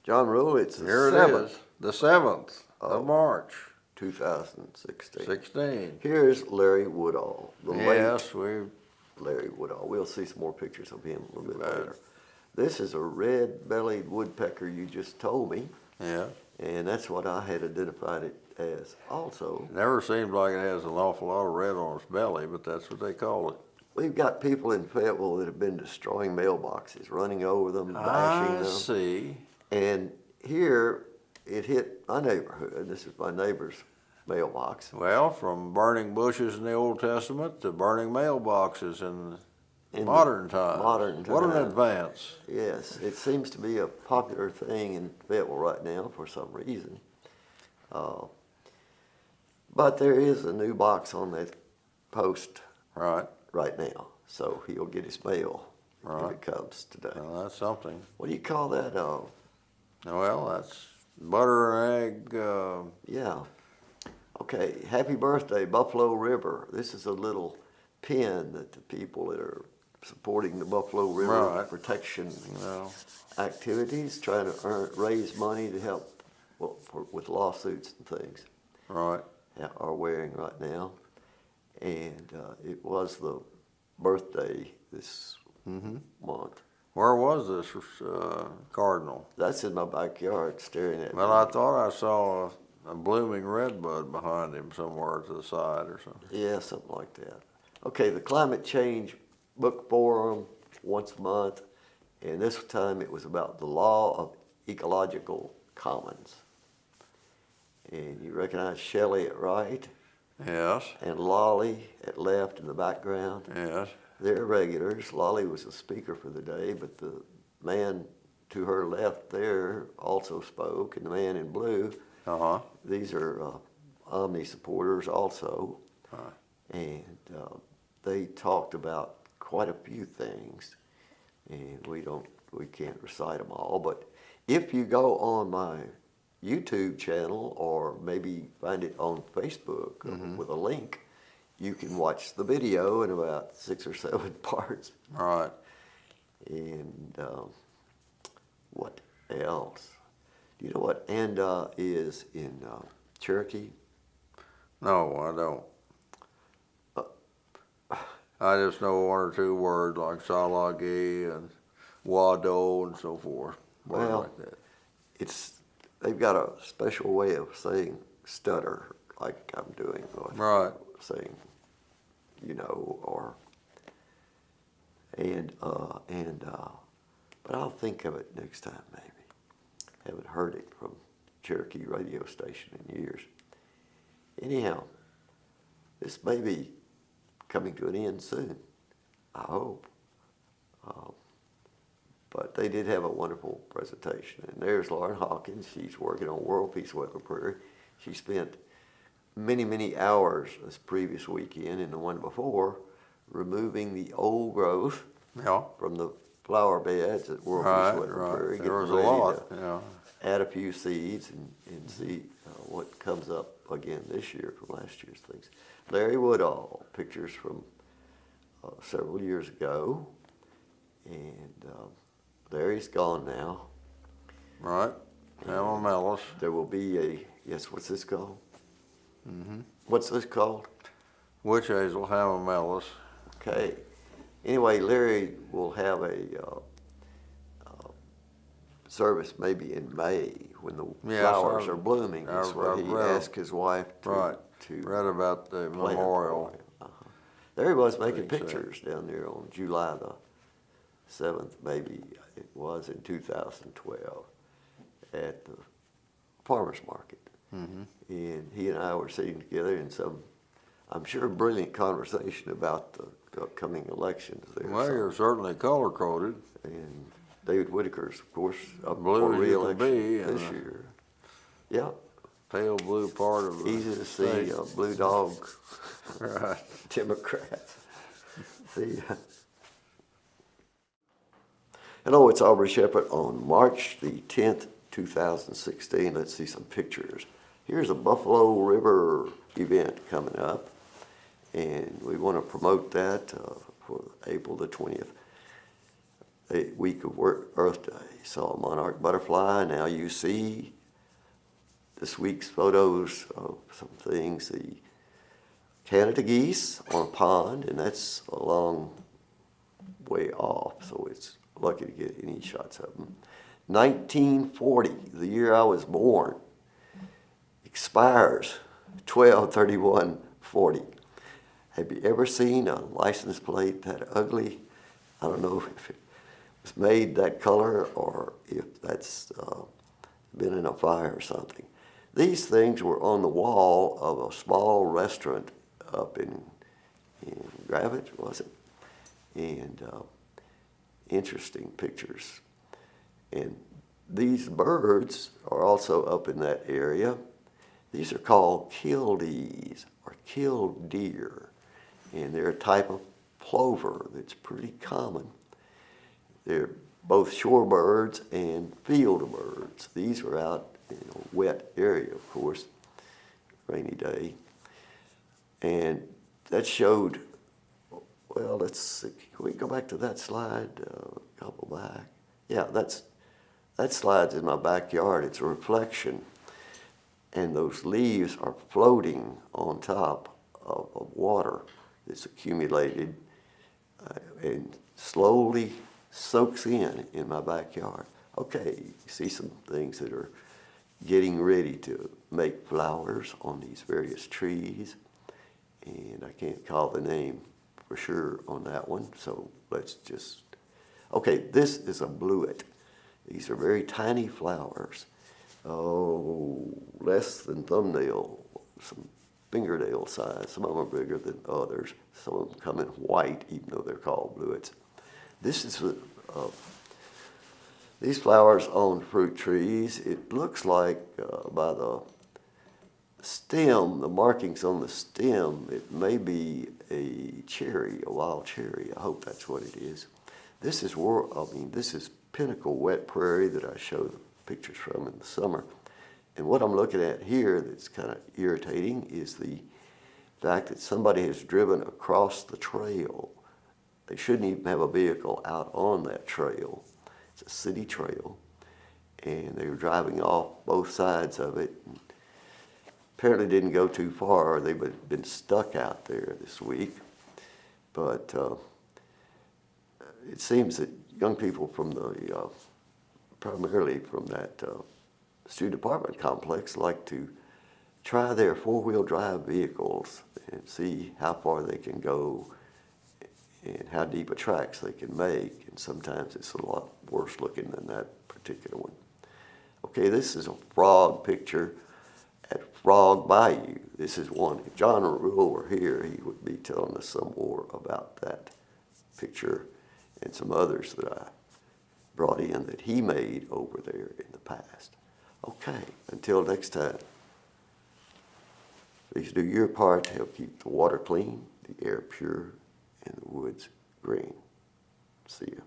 John Rule, it's the Here 7th. it is, the 7th of March, 2016. 16. Here's Larry Woodall, the Yes, late Larry Woodall. We'll see some more pictures of him a little bit Right. later. This is a red-bellied woodpecker you just told me, yeah. and that's what I had identified it as also. Never seems like it has an awful lot of red on its belly, but that's what they call it. We've got people in Fayetteville that have been destroying mailboxes, running over them, bashing I them. see. And here, it hit my neighborhood. This is my neighbor's mailbox. Well, from burning bushes in the Old Testament to burning mailboxes in In modern times. modern What an times. advance. Yes, it seems to be a popular thing in Fayetteville right now for some reason. But there is a new box on that post Right. right now, so he'll get his mail if Right. it comes today. Well, that's something. What do you call that? Well, that's butter and egg. Yeah. Okay, happy birthday, Buffalo River. This is a little pin that the people that are supporting the Buffalo River Right. protection Well, activities, trying to raise money to help with lawsuits and things, right. are wearing right now. And it was the birthday this month. Where was this cardinal? That's in my backyard staring at Well, me. I thought I saw a blooming redbud behind him somewhere to the side or something. Yeah, something like that. Okay, the Climate Change Book Forum once a month, and this time it was about the law of ecological commons. And you recognize Shelley at right Yes, and Lolly at left in the background. yes. They're regulars. Lolly was the speaker for the day, but the man to her left there also spoke, and the man in blue, Uh-huh. these are Omni supporters also. Right. And they talked about quite a few things, and we can't recite them all, but if you go on my YouTube channel or maybe find it on Facebook with a link, you can watch the video in about 6 or 7 parts. Right. And what else? Do you know what "anda" is in Cherokee? No, I don't. I just know one or two words like salagi and wado and so forth. Words Well, like that. They've got a special way of saying stutter, like I'm doing, or Right. saying, but I'll think of it next time maybe. Haven't heard it from Cherokee radio station in years. Anyhow, this may be coming to an end soon, I hope. But they did have a wonderful presentation. And there's Lauren Hawkins. She's working on World Peace Weather Prairie. She spent many, many hours this previous weekend and the one before removing the old growth Yeah. from the flower beds at World Right, Peace Weather right. Prairie. There was a ready lot. to Yeah. add a few seeds and see what comes up again this year from last year's things. Larry Woodall, pictures from several years ago. And Larry's gone now. Right. Amaryllis. There will be what's this called? What's this called? Witch hazel, amaryllis. Okay. Anyway, Larry will have a service maybe in May when the Yes, flowers are blooming. That's I've what he read. asked his wife to, Right. to Read about the plant memorial. for him. There he was making Pretty pictures down there on July the 7th, maybe it was in 2012, at the farmer's market. And he and I were sitting together in some, I'm sure, brilliant conversation about the upcoming elections there. Well, you're certainly color coded. And David Whitaker's, of course, up Blue for as you can re-election be, this and, year. Yeah, Pale blue part of the easy to see state. blue dog Right. Democrats. Hello, it's Aubrey Shepherd on March the 10th, 2016. Let's see some pictures. Here's a Buffalo River event coming up, and we want to promote that for April the 20th. a week of Earth Day. Saw a monarch butterfly. Now you see this week's photos of some things. The Canada geese on a pond, and that's a long way off, so it's lucky to get any shots of them. 1940, the year I was born, expires 12/31/40. Have you ever seen a license plate that ugly? I don't know if it was made that color or if that's been in a fire or something. These things were on the wall of a small restaurant up in Gravett, was it? And interesting pictures. And these birds are also up in that area. These are called kildees or killdeer, and they're a type of plover that's pretty common. They're both shorebirds and field birds. These were out in a wet area, of course, rainy day. And that showed, well, let's see, can we go back to that slide, a couple back? Yeah, that slide's in my backyard. It's a reflection, and those leaves are floating on top of water that's accumulated and slowly soaks in my backyard. Okay, you see some things that are getting ready to make flowers on these various trees, and I can't call the name for sure on that one, so let's just, okay, this is a bluet. These are very tiny flowers, less than thumbnail, some fingernail size. Some of them are bigger than others. Some of them come in white, even though they're called bluets. This is these flowers on fruit trees. It looks like by the stem, the markings on the stem, it may be a cherry, a wild cherry. I hope that's what it is. This is this is Pinnacle Wet Prairie that I show the pictures from in the summer. And what I'm looking at here that's kind of irritating is the fact that somebody has driven across the trail. They shouldn't even have a vehicle out on that trail. It's a city trail, and they were driving off both sides of it. And apparently didn't go too far. They've been stuck out there this week. But it seems that young people from the, primarily from that student apartment complex, like to try their four-wheel drive vehicles and see how far they can go and how deep a tracks they can make. And sometimes it's a lot worse looking than that particular one. Okay, this is a frog picture at Frog Bayou. This is one. If John Rule were here, he would be telling us some more about that picture and some others that I brought in that he made over there in the past. Okay, until next time, please do your part to help keep the water clean, the air pure, and the woods green. See you.